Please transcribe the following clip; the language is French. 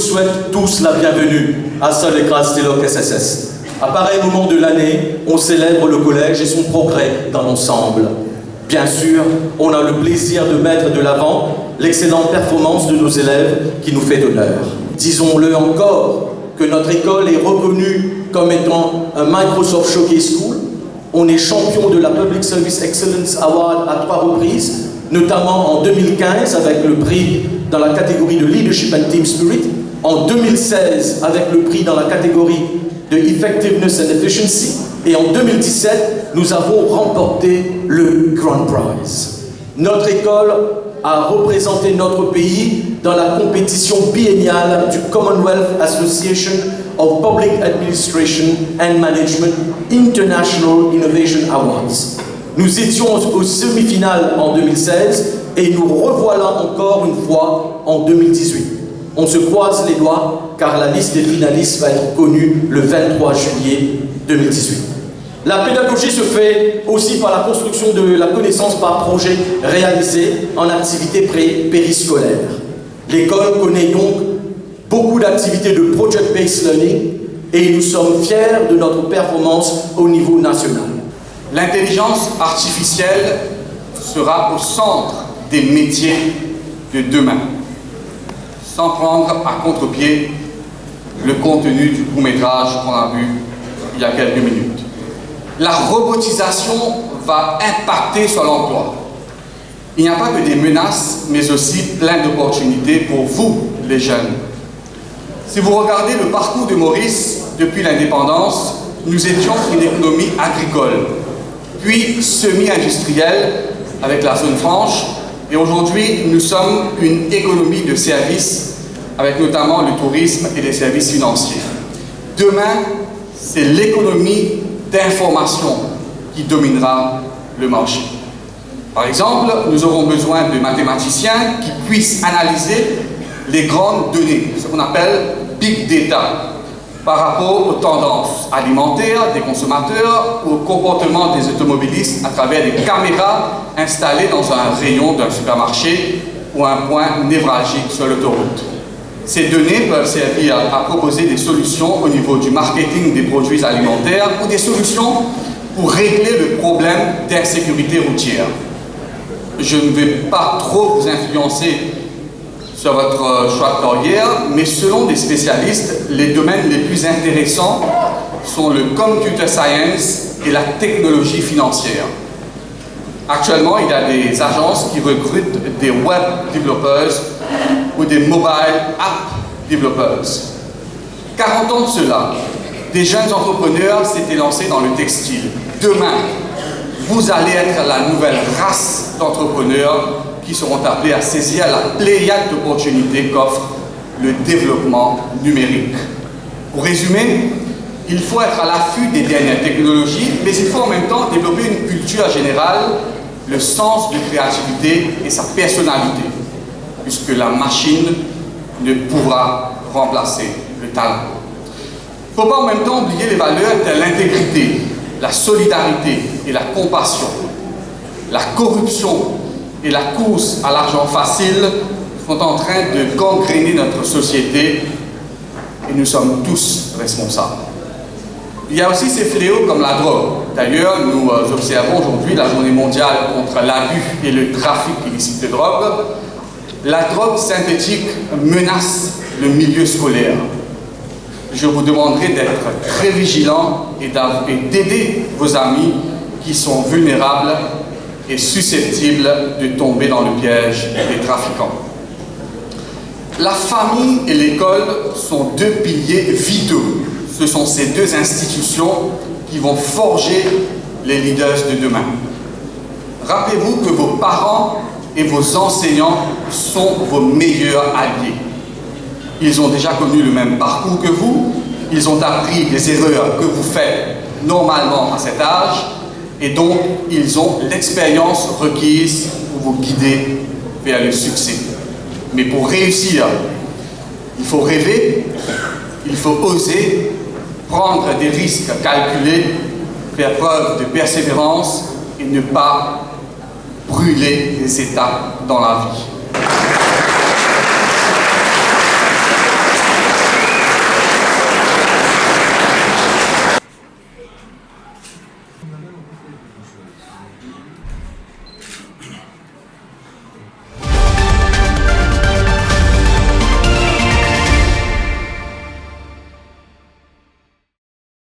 souhaite tous la bienvenue à Solekrastilok SSS. À pareil moment de l'année, on célèbre le collège et son progrès dans l'ensemble. Bien sûr, on a le plaisir de mettre de l'avant l'excellente performance de nos élèves qui nous fait honneur. Disons-le encore, que notre école est reconnue comme étant un Microsoft Showcase School. On est champion de la Public Service Excellence Award à 3 reprises, notamment en 2015 avec le prix dans la catégorie de Leadership and Team Spirit, en 2016 avec le prix dans la catégorie de Effectiveness and Efficiency, et en 2017, nous avons remporté le Grand Prize. Notre école a représenté notre pays dans la compétition biennale du Commonwealth Association of Public Administration and Management International Innovation Awards. Nous étions aux semi-finales en 2016 et nous revoilà encore une fois en 2018. On se croise les doigts car la liste des finalistes va être connue le 23 juillet 2018. La pédagogie se fait aussi par la construction de la connaissance par projet réalisé en activités périscolaires. L'école connaît donc beaucoup d'activités de project-based learning et nous sommes fiers de notre performance au niveau national. L'intelligence artificielle sera au centre des métiers de demain, sans prendre à contre-pied le contenu du court-métrage qu'on a vu il y a quelques minutes. La robotisation va impacter sur l'emploi. Il n'y a pas que des menaces, mais aussi plein d'opportunités pour vous, les jeunes. Si vous regardez le parcours de Maurice depuis l'indépendance, nous étions une économie agricole, puis semi-industrielle avec la zone franche, et aujourd'hui nous sommes une économie de services avec notamment le tourisme et les services financiers. Demain, c'est l'économie d'information qui dominera le marché. Par exemple, nous aurons besoin de mathématiciens qui puissent analyser les grandes données, ce qu'on appelle Big Data, par rapport aux tendances alimentaires des consommateurs ou au comportement des automobilistes à travers des caméras installées dans un rayon d'un supermarché ou un point névralgique sur l'autoroute. Ces données peuvent servir à proposer des solutions au niveau du marketing des produits alimentaires ou des solutions pour régler le problème d'insécurité routière. Je ne vais pas trop vous influencer sur votre choix de carrière, mais selon des spécialistes, les domaines les plus intéressants sont le computer science et la technologie financière. Actuellement, il y a des agences qui recrutent des web developers ou des mobile app developers. 40 ans de cela, des jeunes entrepreneurs s'étaient lancés dans le textile. Demain, vous allez être la nouvelle race d'entrepreneurs qui seront appelés à saisir la pléiade d'opportunités qu'offre le développement numérique. Pour résumer, il faut être à l'affût des dernières technologies, mais il faut en même temps développer une culture générale, le sens de créativité et sa personnalité, puisque la machine ne pourra remplacer le talent. Il ne faut pas en même temps oublier les valeurs telles l'intégrité, la solidarité et la compassion. La corruption et la course à l'argent facile sont en train de gangréner notre société et nous sommes tous responsables. Il y a aussi ces fléaux comme la drogue. D'ailleurs, nous observons aujourd'hui la journée mondiale contre l'abus et le trafic illicite de drogue. La drogue synthétique menace le milieu scolaire. Je vous demanderai d'être très vigilants et d'aider vos amis qui sont vulnérables et susceptibles de tomber dans le piège des trafiquants. La famille et l'école sont deux piliers vitaux. Ce sont ces deux institutions qui vont forger les leaders de demain. Rappelez-vous que vos parents et vos enseignants sont vos meilleurs alliés. Ils ont déjà connu le même parcours que vous, ils ont appris les erreurs que vous faites normalement à cet âge, et donc ils ont l'expérience requise pour vous guider vers le succès. Mais pour réussir, il faut rêver, il faut oser, prendre des risques calculés, faire preuve de persévérance et ne pas brûler les étapes dans la vie.